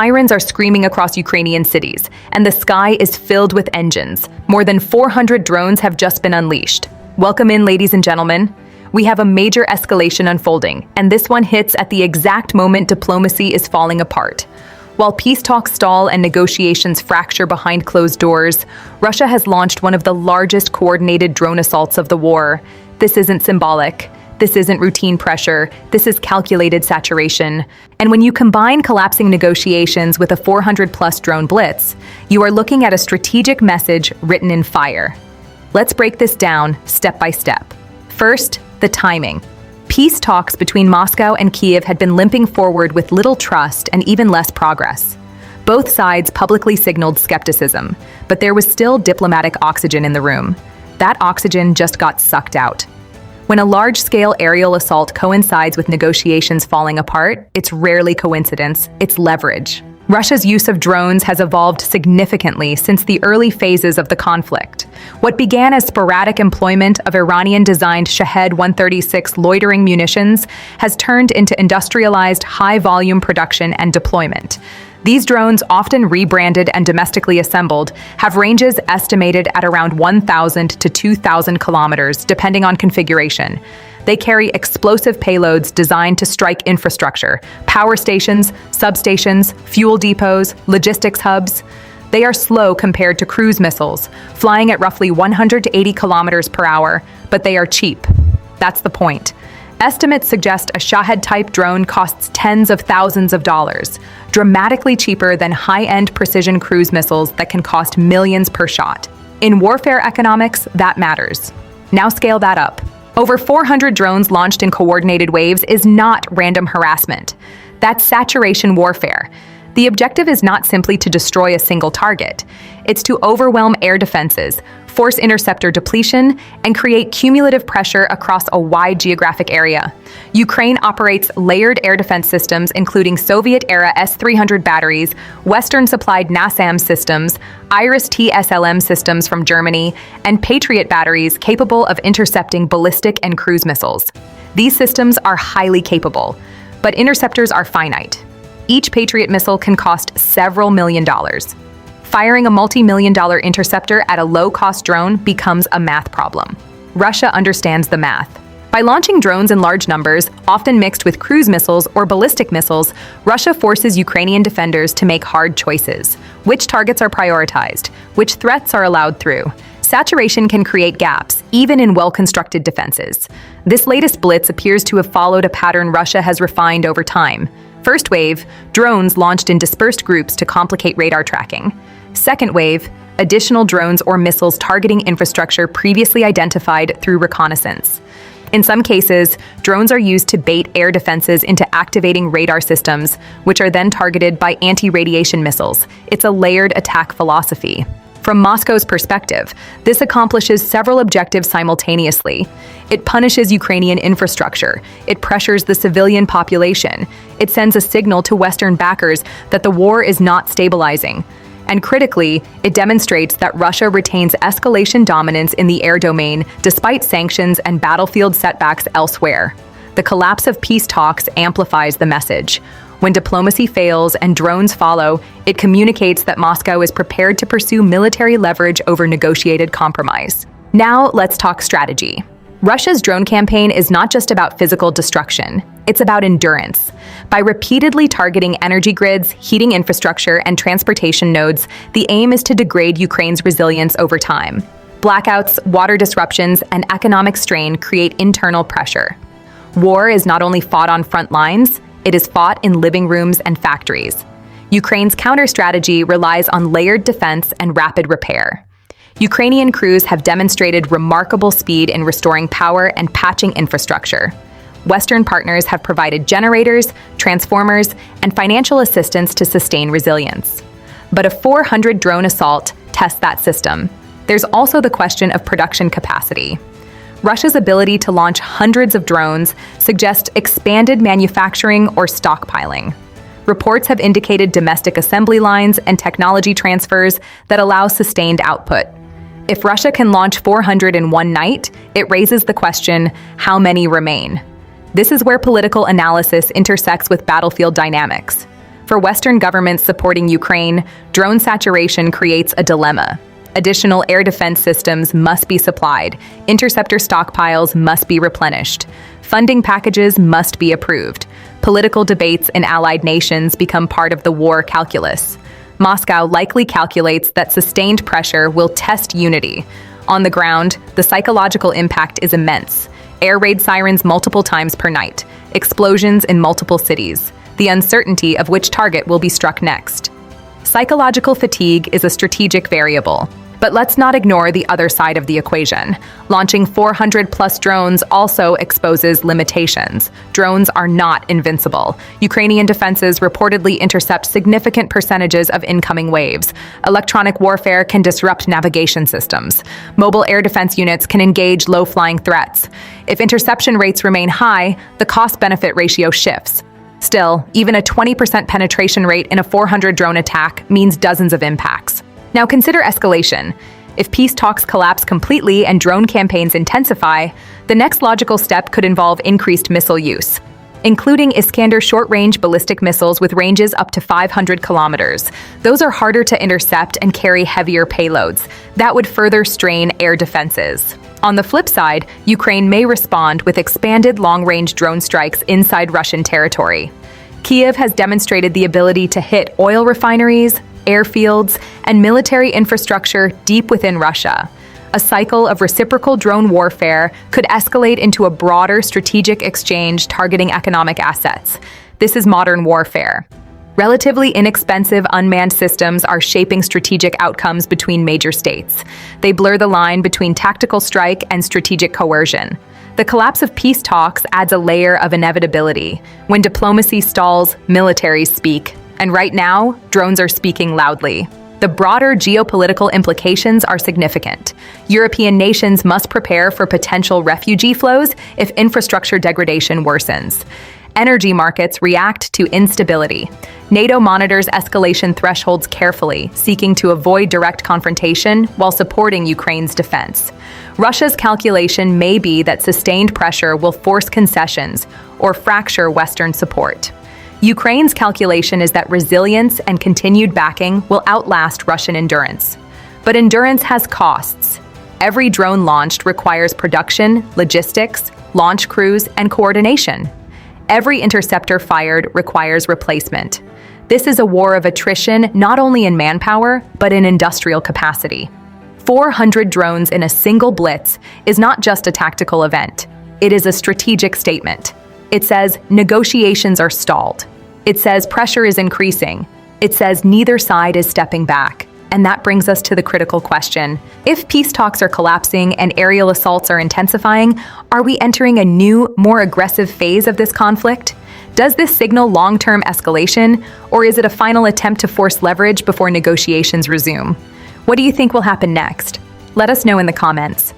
Sirens are screaming across Ukrainian cities, and the sky is filled with engines. More than 400 drones have just been unleashed. Welcome in, ladies and gentlemen. We have a major escalation unfolding, and this one hits at the exact moment diplomacy is falling apart. While peace talks stall and negotiations fracture behind closed doors, Russia has launched one of the largest coordinated drone assaults of the war. This isn't symbolic. This isn't routine pressure. This is calculated saturation. And when you combine collapsing negotiations with a 400-plus drone blitz, you are looking at a strategic message written in fire. Let's break this down step by step. First, the timing. Peace talks between Moscow and Kyiv had been limping forward with little trust and even less progress. Both sides publicly signaled skepticism, but there was still diplomatic oxygen in the room. That oxygen just got sucked out. When a large-scale aerial assault coincides with negotiations falling apart, it's rarely coincidence, it's leverage. Russia's use of drones has evolved significantly since the early phases of the conflict. What began as sporadic employment of Iranian-designed Shahed 136 loitering munitions has turned into industrialized high-volume production and deployment. These drones, often rebranded and domestically assembled, have ranges estimated at around 1,000 to 2,000 kilometers, depending on configuration. They carry explosive payloads designed to strike infrastructure, power stations, substations, fuel depots, logistics hubs. They are slow compared to cruise missiles, flying at roughly 180 kilometers per hour, but they are cheap. That's the point. Estimates suggest a Shahed-type drone costs tens of thousands of dollars, dramatically cheaper than high-end precision cruise missiles that can cost millions per shot. In warfare economics, that matters. Now scale that up. Over 400 drones launched in coordinated waves is not random harassment. That's saturation warfare. The objective is not simply to destroy a single target. It's to overwhelm air defenses, force interceptor depletion, and create cumulative pressure across a wide geographic area. Ukraine operates layered air defense systems, including Soviet-era S-300 batteries, Western-supplied NASAM systems, Iris-T SLM systems from Germany, and Patriot batteries capable of intercepting ballistic and cruise missiles. These systems are highly capable, but interceptors are finite. Each Patriot missile can cost several million dollars. Firing a multi-million-dollar interceptor at a low-cost drone becomes a math problem. Russia understands the math. By launching drones in large numbers, often mixed with cruise missiles or ballistic missiles, Russia forces Ukrainian defenders to make hard choices. Which targets are prioritized? Which threats are allowed through? Saturation can create gaps, even in well-constructed defenses. This latest blitz appears to have followed a pattern Russia has refined over time. First wave, drones launched in dispersed groups to complicate radar tracking. Second wave, additional drones or missiles targeting infrastructure previously identified through reconnaissance. In some cases, drones are used to bait air defenses into activating radar systems, which are then targeted by anti-radiation missiles. It's a layered attack philosophy. From Moscow's perspective, this accomplishes several objectives simultaneously. It punishes Ukrainian infrastructure. It pressures the civilian population. It sends a signal to Western backers that the war is not stabilizing. And critically, it demonstrates that Russia retains escalation dominance in the air domain despite sanctions and battlefield setbacks elsewhere. The collapse of peace talks amplifies the message. When diplomacy fails and drones follow, it communicates that Moscow is prepared to pursue military leverage over negotiated compromise. Now, let's talk strategy. Russia's drone campaign is not just about physical destruction. It's about endurance. By repeatedly targeting energy grids, heating infrastructure, and transportation nodes, the aim is to degrade Ukraine's resilience over time. Blackouts, water disruptions, and economic strain create internal pressure. War is not only fought on front lines, it is fought in living rooms and factories. Ukraine's counter-strategy relies on layered defense and rapid repair. Ukrainian crews have demonstrated remarkable speed in restoring power and patching infrastructure. Western partners have provided generators, transformers, and financial assistance to sustain resilience. But a 400-drone assault tests that system. There's also the question of production capacity. Russia's ability to launch hundreds of drones suggests expanded manufacturing or stockpiling. Reports have indicated domestic assembly lines and technology transfers that allow sustained output. If Russia can launch 400 in one night, it raises the question, how many remain? This is where political analysis intersects with battlefield dynamics. For Western governments supporting Ukraine, drone saturation creates a dilemma. Additional air defense systems must be supplied, interceptor stockpiles must be replenished, funding packages must be approved. Political debates in allied nations become part of the war calculus. Moscow likely calculates that sustained pressure will test unity. On the ground, the psychological impact is immense. Air raid sirens multiple times per night, explosions in multiple cities, the uncertainty of which target will be struck next. Psychological fatigue is a strategic variable. But let's not ignore the other side of the equation. Launching 400-plus drones also exposes limitations. Drones are not invincible. Ukrainian defenses reportedly intercept significant percentages of incoming waves. Electronic warfare can disrupt navigation systems. Mobile air defense units can engage low-flying threats. If interception rates remain high, the cost-benefit ratio shifts. Still, even a 20% penetration rate in a 400-drone attack means dozens of impacts. Now consider escalation. If peace talks collapse completely and drone campaigns intensify, the next logical step could involve increased missile use, including Iskander short-range ballistic missiles with ranges up to 500 kilometers. Those are harder to intercept and carry heavier payloads. That would further strain air defenses. On the flip side, Ukraine may respond with expanded long-range drone strikes inside Russian territory. Kyiv has demonstrated the ability to hit oil refineries, airfields, and military infrastructure deep within Russia. A cycle of reciprocal drone warfare could escalate into a broader strategic exchange targeting economic assets. This is modern warfare. Relatively inexpensive unmanned systems are shaping strategic outcomes between major states. They blur the line between tactical strike and strategic coercion. The collapse of peace talks adds a layer of inevitability. When diplomacy stalls, militaries speak. And right now, drones are speaking loudly. The broader geopolitical implications are significant. European nations must prepare for potential refugee flows if infrastructure degradation worsens. Energy markets react to instability. NATO monitors escalation thresholds carefully, seeking to avoid direct confrontation while supporting Ukraine's defense. Russia's calculation may be that sustained pressure will force concessions or fracture Western support. Ukraine's calculation is that resilience and continued backing will outlast Russian endurance. But endurance has costs. Every drone launched requires production, logistics, launch crews, and coordination. Every interceptor fired requires replacement. This is a war of attrition not only in manpower, but in industrial capacity. 400 drones in a single blitz is not just a tactical event. It is a strategic statement. It says negotiations are stalled. It says pressure is increasing. It says neither side is stepping back. And that brings us to the critical question. If peace talks are collapsing and aerial assaults are intensifying, are we entering a new, more aggressive phase of this conflict? Does this signal long-term escalation, or is it a final attempt to force leverage before negotiations resume? What do you think will happen next? Let us know in the comments.